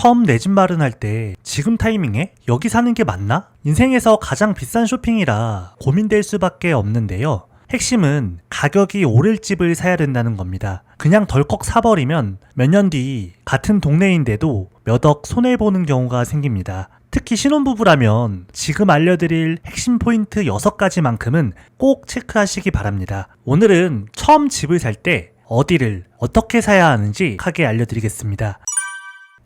처음 내 집 마련할 때 지금 타이밍에 여기 사는 게 맞나? 인생에서 가장 비싼 쇼핑이라 고민될 수밖에 없는데요. 핵심은 가격이 오를 집을 사야 된다는 겁니다. 그냥 덜컥 사버리면 몇 년 뒤 같은 동네인데도 몇 억 손해보는 경우가 생깁니다. 특히 신혼부부라면 지금 알려드릴 핵심 포인트 6가지만큼은 꼭 체크하시기 바랍니다. 오늘은 처음 집을 살 때 어디를 어떻게 사야 하는지 하게 알려드리겠습니다.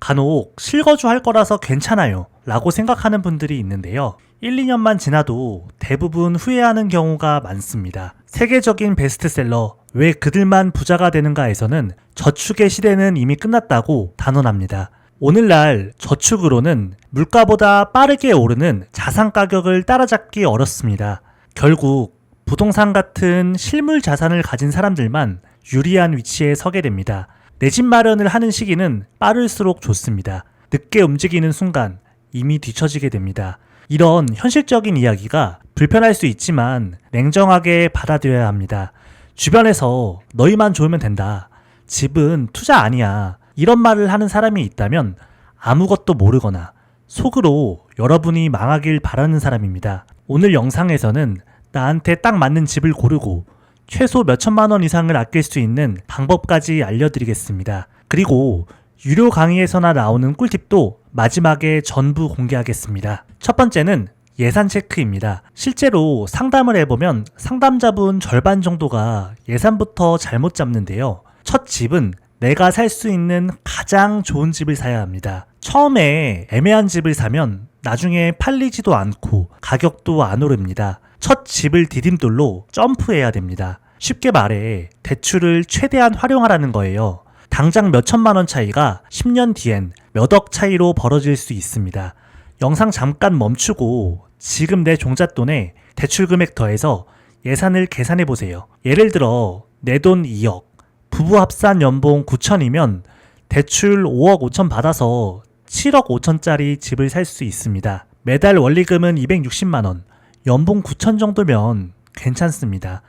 간혹 실거주 할 거라서 괜찮아요 라고 생각하는 분들이 있는데요. 1, 2년만 지나도 대부분 후회하는 경우가 많습니다. 세계적인 베스트셀러 왜 그들만 부자가 되는가에서는 저축의 시대는 이미 끝났다고 단언합니다. 오늘날 저축으로는 물가보다 빠르게 오르는 자산 가격을 따라잡기 어렵습니다. 결국 부동산 같은 실물 자산을 가진 사람들만 유리한 위치에 서게 됩니다. 내 집 마련을 하는 시기는 빠를수록 좋습니다. 늦게 움직이는 순간 이미 뒤처지게 됩니다. 이런 현실적인 이야기가 불편할 수 있지만 냉정하게 받아들여야 합니다. 주변에서 너희만 좋으면 된다. 집은 투자 아니야. 이런 말을 하는 사람이 있다면 아무것도 모르거나 속으로 여러분이 망하길 바라는 사람입니다. 오늘 영상에서는 나한테 딱 맞는 집을 고르고 최소 몇천만 원 이상을 아낄 수 있는 방법까지 알려드리겠습니다. 그리고 유료 강의에서나 나오는 꿀팁도 마지막에 전부 공개하겠습니다. 첫 번째는 예산 체크입니다. 실제로 상담을 해보면 상담자분 절반 정도가 예산부터 잘못 잡는데요. 첫 집은 내가 살 수 있는 가장 좋은 집을 사야 합니다. 처음에 애매한 집을 사면 나중에 팔리지도 않고 가격도 안 오릅니다. 첫 집을 디딤돌로 점프해야 됩니다. 쉽게 말해 대출을 최대한 활용하라는 거예요. 당장 몇천만 원 차이가 10년 뒤엔 몇 억 차이로 벌어질 수 있습니다. 영상 잠깐 멈추고 지금 내 종잣돈에 대출 금액 더해서 예산을 계산해 보세요. 예를 들어 내 돈 2억, 부부 합산 연봉 9천이면 대출 5억 5천 받아서 7억 5천짜리 집을 살 수 있습니다. 매달 원리금은 260만 원, 연봉 9천 정도면 괜찮습니다.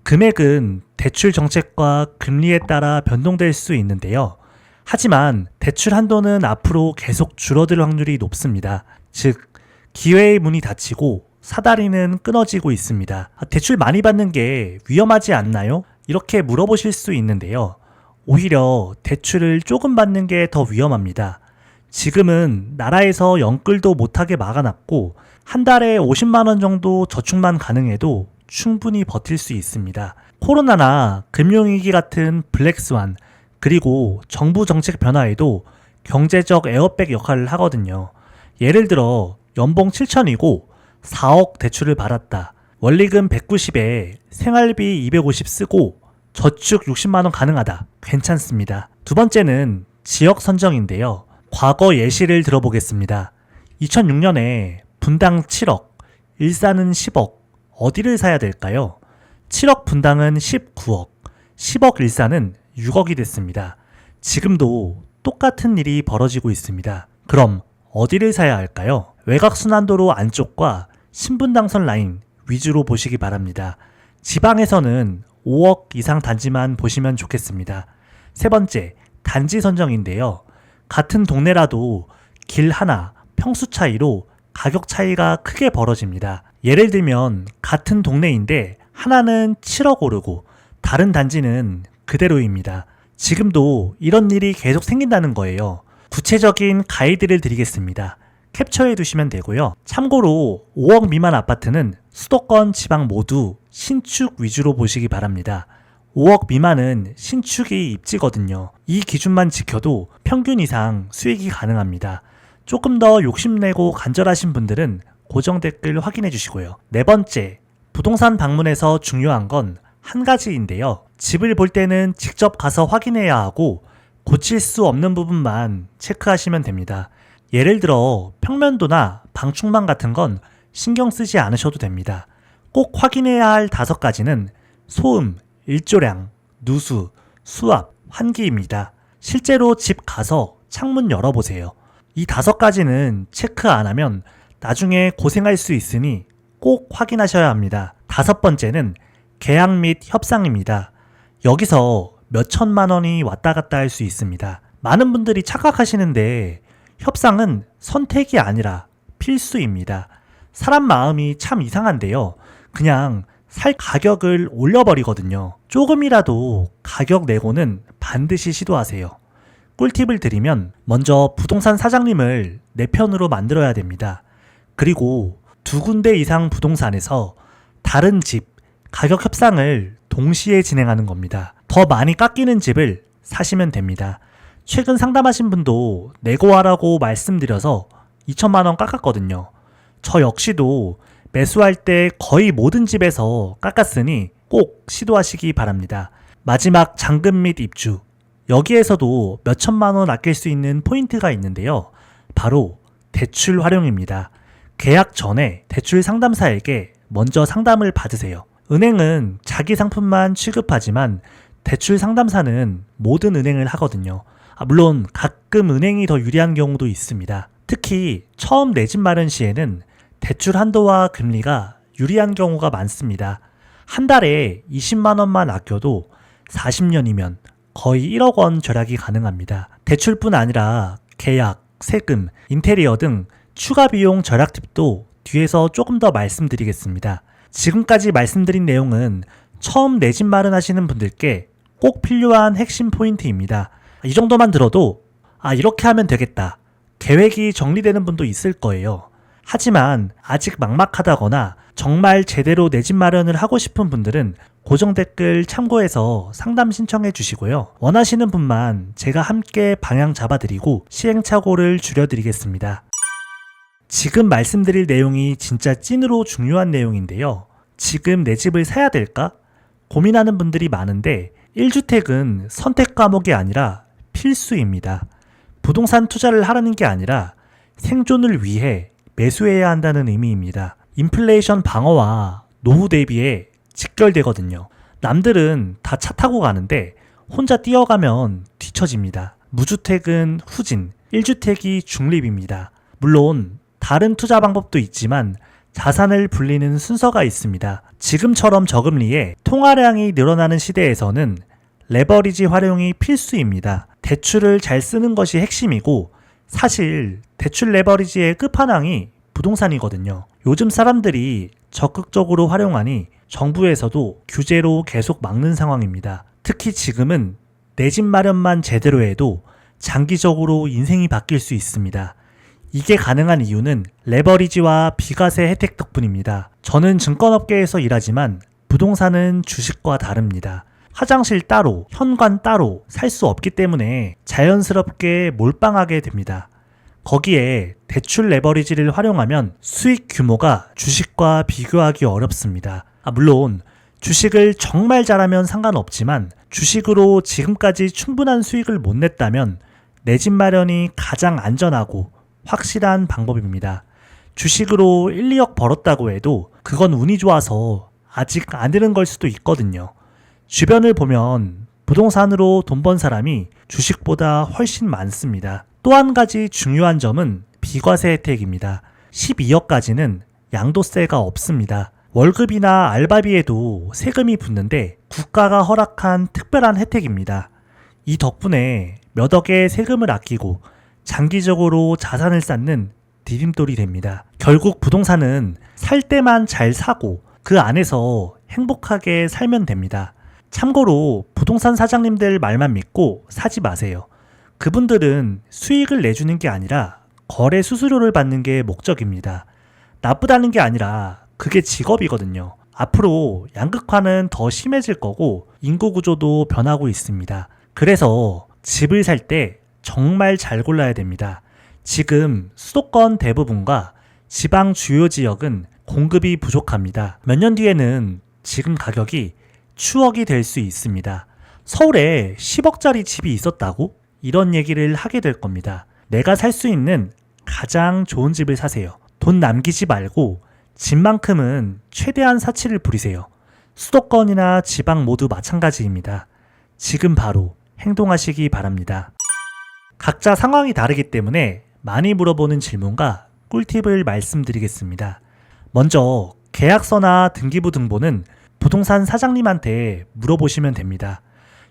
금액은 대출 정책과 금리에 따라 변동될 수 있는데요. 하지만 대출 한도는 앞으로 계속 줄어들 확률이 높습니다. 즉, 기회의 문이 닫히고 사다리는 끊어지고 있습니다. 대출 많이 받는 게 위험하지 않나요? 이렇게 물어보실 수 있는데요. 오히려 대출을 조금 받는 게 더 위험합니다. 지금은 나라에서 연끌도 못하게 막아놨고 한 달에 50만 원 정도 저축만 가능해도 충분히 버틸 수 있습니다. 코로나나 금융위기 같은 블랙스완 그리고 정부 정책 변화에도 경제적 에어백 역할을 하거든요. 예를 들어 연봉 7천이고 4억 대출을 받았다. 원리금 190에 생활비 250 쓰고 저축 60만 원 가능하다. 괜찮습니다. 두 번째는 지역 선정인데요. 과거 예시를 들어보겠습니다. 2006년에 분당 7억, 일산은 10억. 어디를 사야 될까요? 7억 분당은 19억, 10억 일산은 6억이 됐습니다. 지금도 똑같은 일이 벌어지고 있습니다. 그럼 어디를 사야 할까요? 외곽순환도로 안쪽과 신분당선 라인 위주로 보시기 바랍니다. 지방에서는 5억 이상 단지만 보시면 좋겠습니다. 세 번째, 단지 선정인데요. 같은 동네라도 길 하나, 평수 차이로 가격 차이가 크게 벌어집니다. 예를 들면 같은 동네인데 하나는 7억 오르고 다른 단지는 그대로입니다. 지금도 이런 일이 계속 생긴다는 거예요. 구체적인 가이드를 드리겠습니다. 캡처해 두시면 되고요. 참고로 5억 미만 아파트는 수도권 지방 모두 신축 위주로 보시기 바랍니다. 5억 미만은 신축이 입지거든요. 이 기준만 지켜도 평균 이상 수익이 가능합니다. 조금 더 욕심내고 간절하신 분들은 고정 댓글 확인해 주시고요. 네 번째, 부동산 방문에서 중요한 건 한 가지인데요. 집을 볼 때는 직접 가서 확인해야 하고 고칠 수 없는 부분만 체크하시면 됩니다. 예를 들어 평면도나 방충망 같은 건 신경 쓰지 않으셔도 됩니다. 꼭 확인해야 할 5가지는 소음, 일조량, 누수, 수압, 환기입니다. 실제로 집 가서 창문 열어보세요. 이 5가지는 체크 안 하면 나중에 고생할 수 있으니 꼭 확인하셔야 합니다. 5번째는 계약 및 협상입니다. 여기서 몇 천만 원이 왔다 갔다 할 수 있습니다. 많은 분들이 착각하시는데 협상은 선택이 아니라 필수입니다. 사람 마음이 참 이상한데요. 그냥 살 가격을 올려버리거든요. 조금이라도 가격 내고는 반드시 시도하세요. 꿀팁을 드리면 먼저 부동산 사장님을 내 편으로 만들어야 됩니다. 그리고 2군데 이상 부동산에서 다른 집, 가격 협상을 동시에 진행하는 겁니다. 더 많이 깎이는 집을 사시면 됩니다. 최근 상담하신 분도 내고하라고 말씀드려서 2천만 원 깎았거든요. 저 역시도 매수할 때 거의 모든 집에서 깎았으니 꼭 시도하시기 바랍니다. 마지막 잔금 및 입주. 여기에서도 몇 천만 원 아낄 수 있는 포인트가 있는데요. 바로 대출 활용입니다. 계약 전에 대출 상담사에게 먼저 상담을 받으세요. 은행은 자기 상품만 취급하지만 대출 상담사는 모든 은행을 하거든요. 물론 가끔 은행이 더 유리한 경우도 있습니다. 특히 처음 내 집 마련 시에는 대출 한도와 금리가 유리한 경우가 많습니다. 한 달에 20만 원만 아껴도 40년이면 거의 1억 원 절약이 가능합니다. 대출뿐 아니라 계약, 세금, 인테리어 등 추가 비용 절약 팁도 뒤에서 조금 더 말씀드리겠습니다. 지금까지 말씀드린 내용은 처음 내 집 마련하시는 분들께 꼭 필요한 핵심 포인트입니다. 이 정도만 들어도 이렇게 하면 되겠다. 계획이 정리되는 분도 있을 거예요. 하지만 아직 막막하다거나 정말 제대로 내 집 마련을 하고 싶은 분들은 고정 댓글 참고해서 상담 신청해 주시고요. 원하시는 분만 제가 함께 방향 잡아드리고 시행착오를 줄여드리겠습니다. 지금 말씀드릴 내용이 진짜 찐으로 중요한 내용인데요. 지금 내 집을 사야 될까? 고민하는 분들이 많은데 1주택은 선택 과목이 아니라 필수입니다. 부동산 투자를 하라는 게 아니라 생존을 위해 매수해야 한다는 의미입니다. 인플레이션 방어와 노후 대비에 직결되거든요. 남들은 다 차 타고 가는데 혼자 뛰어가면 뒤처집니다. 무주택은 후진, 1주택이 중립입니다. 물론 다른 투자 방법도 있지만 자산을 불리는 순서가 있습니다. 지금처럼 저금리에 통화량이 늘어나는 시대에서는 레버리지 활용이 필수입니다. 대출을 잘 쓰는 것이 핵심이고 사실 대출 레버리지의 끝판왕이 부동산이거든요. 요즘 사람들이 적극적으로 활용하니 정부에서도 규제로 계속 막는 상황입니다. 특히 지금은 내 집 마련만 제대로 해도 장기적으로 인생이 바뀔 수 있습니다. 이게 가능한 이유는 레버리지와 비과세 혜택 덕분입니다. 저는 증권업계에서 일하지만 부동산은 주식과 다릅니다. 화장실 따로, 현관 따로 살 수 없기 때문에 자연스럽게 몰빵하게 됩니다. 거기에 대출 레버리지를 활용하면 수익 규모가 주식과 비교하기 어렵습니다. 물론 주식을 정말 잘하면 상관없지만 주식으로 지금까지 충분한 수익을 못 냈다면 내 집 마련이 가장 안전하고 확실한 방법입니다. 주식으로 1, 2억 벌었다고 해도 그건 운이 좋아서 아직 안 되는 걸 수도 있거든요. 주변을 보면 부동산으로 돈 번 사람이 주식보다 훨씬 많습니다. 또 한 가지 중요한 점은 비과세 혜택입니다. 12억까지는 양도세가 없습니다. 월급이나 알바비에도 세금이 붙는데 국가가 허락한 특별한 혜택입니다. 이 덕분에 몇 억의 세금을 아끼고 장기적으로 자산을 쌓는 디딤돌이 됩니다. 결국 부동산은 살 때만 잘 사고 그 안에서 행복하게 살면 됩니다. 참고로 부동산 사장님들 말만 믿고 사지 마세요. 그분들은 수익을 내주는 게 아니라 거래 수수료를 받는 게 목적입니다. 나쁘다는 게 아니라 그게 직업이거든요. 앞으로 양극화는 더 심해질 거고 인구 구조도 변하고 있습니다. 그래서 집을 살 때 정말 잘 골라야 됩니다. 지금 수도권 대부분과 지방 주요 지역은 공급이 부족합니다. 몇 년 뒤에는 지금 가격이 추억이 될 수 있습니다. 서울에 10억짜리 집이 있었다고? 이런 얘기를 하게 될 겁니다. 내가 살 수 있는 가장 좋은 집을 사세요. 돈 남기지 말고 집만큼은 최대한 사치를 부리세요. 수도권이나 지방 모두 마찬가지입니다. 지금 바로 행동하시기 바랍니다. 각자 상황이 다르기 때문에 많이 물어보는 질문과 꿀팁을 말씀드리겠습니다. 먼저 계약서나 등기부 등본은 부동산 사장님한테 물어보시면 됩니다.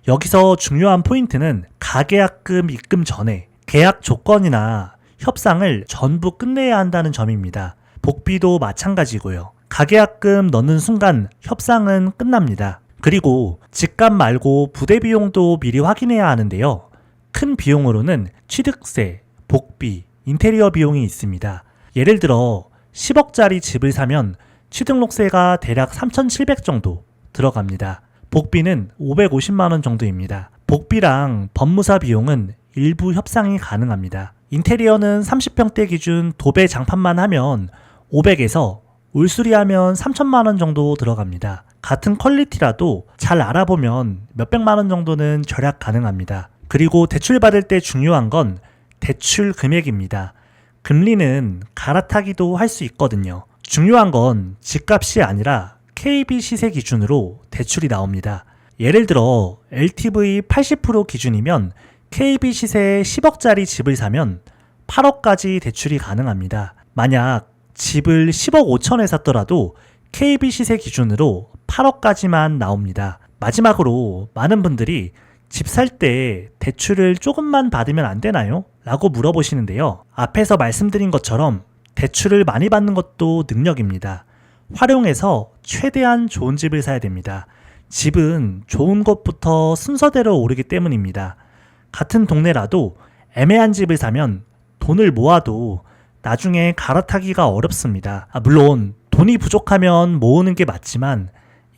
여기서 중요한 포인트는 가계약금 입금 전에 계약 조건이나 협상을 전부 끝내야 한다는 점입니다. 복비도 마찬가지고요. 가계약금 넣는 순간 협상은 끝납니다. 그리고 집값 말고 부대 비용도 미리 확인해야 하는데요. 큰 비용으로는 취득세, 복비, 인테리어 비용이 있습니다. 예를 들어 10억짜리 집을 사면 취등록세가 대략 3,700 정도 들어갑니다. 복비는 550만 원 정도입니다. 복비랑 법무사 비용은 일부 협상이 가능합니다. 인테리어는 30평대 기준 도배 장판만 하면 500에서 울수리하면 3,000만 원 정도 들어갑니다. 같은 퀄리티라도 잘 알아보면 몇백만 원 정도는 절약 가능합니다. 그리고 대출 받을 때 중요한 건 대출 금액입니다. 금리는 갈아타기도 할 수 있거든요. 중요한 건 집값이 아니라 KB 시세 기준으로 대출이 나옵니다. 예를 들어 LTV 80% 기준이면 KB 시세에 10억짜리 집을 사면 8억까지 대출이 가능합니다. 만약 집을 10억 5천에 샀더라도 KB 시세 기준으로 8억까지만 나옵니다. 마지막으로 많은 분들이 집 살 때 대출을 조금만 받으면 안 되나요? 라고 물어보시는데요. 앞에서 말씀드린 것처럼 대출을 많이 받는 것도 능력입니다. 활용해서 최대한 좋은 집을 사야 됩니다. 집은 좋은 것부터 순서대로 오르기 때문입니다. 같은 동네라도 애매한 집을 사면 돈을 모아도 나중에 갈아타기가 어렵습니다. 물론 돈이 부족하면 모으는 게 맞지만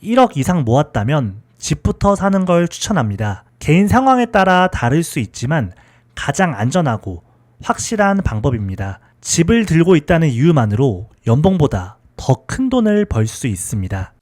1억 이상 모았다면 집부터 사는 걸 추천합니다. 개인 상황에 따라 다를 수 있지만 가장 안전하고 확실한 방법입니다. 집을 들고 있다는 이유만으로 연봉보다 더 큰 돈을 벌 수 있습니다.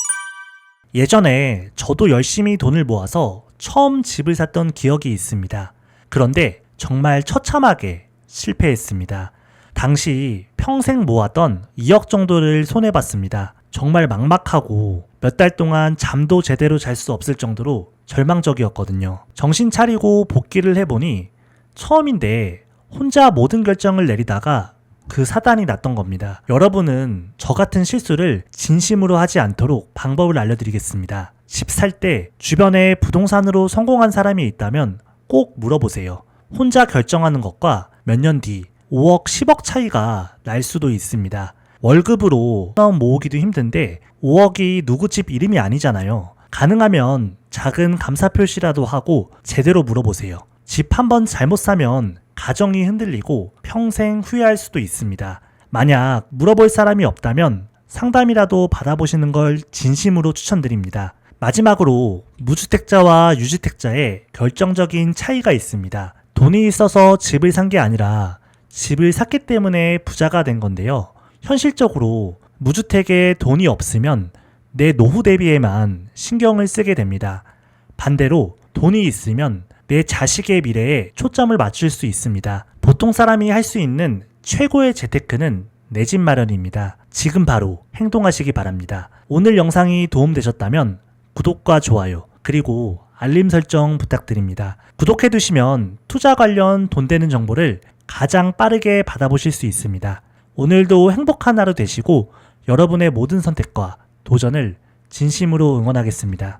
예전에 저도 열심히 돈을 모아서 처음 집을 샀던 기억이 있습니다. 그런데 정말 처참하게 실패했습니다. 당시 평생 모았던 2억 정도를 손해봤습니다. 정말 막막하고 몇 달 동안 잠도 제대로 잘 수 없을 정도로 절망적이었거든요. 정신 차리고 복귀를 해보니 처음인데 혼자 모든 결정을 내리다가 그 사단이 났던 겁니다. 여러분은 저 같은 실수를 진심으로 하지 않도록 방법을 알려드리겠습니다. 집 살 때 주변에 부동산으로 성공한 사람이 있다면 꼭 물어보세요. 혼자 결정하는 것과 몇 년 뒤 5억, 10억 차이가 날 수도 있습니다. 월급으로 모으기도 힘든데 5억이 누구 집 이름이 아니잖아요. 가능하면 작은 감사 표시라도 하고 제대로 물어보세요. 집 한번 잘못 사면 가정이 흔들리고 평생 후회할 수도 있습니다. 만약 물어볼 사람이 없다면 상담이라도 받아보시는 걸 진심으로 추천드립니다. 마지막으로 무주택자와 유주택자의 결정적인 차이가 있습니다. 돈이 있어서 집을 산 게 아니라 집을 샀기 때문에 부자가 된 건데요. 현실적으로 무주택에 돈이 없으면 내 노후 대비에만 신경을 쓰게 됩니다. 반대로 돈이 있으면 내 자식의 미래에 초점을 맞출 수 있습니다. 보통 사람이 할 수 있는 최고의 재테크는 내 집 마련입니다. 지금 바로 행동하시기 바랍니다. 오늘 영상이 도움되셨다면 구독과 좋아요 그리고 알림 설정 부탁드립니다. 구독해두시면 투자 관련 돈 되는 정보를 가장 빠르게 받아보실 수 있습니다. 오늘도 행복한 하루 되시고 여러분의 모든 선택과 도전을 진심으로 응원하겠습니다.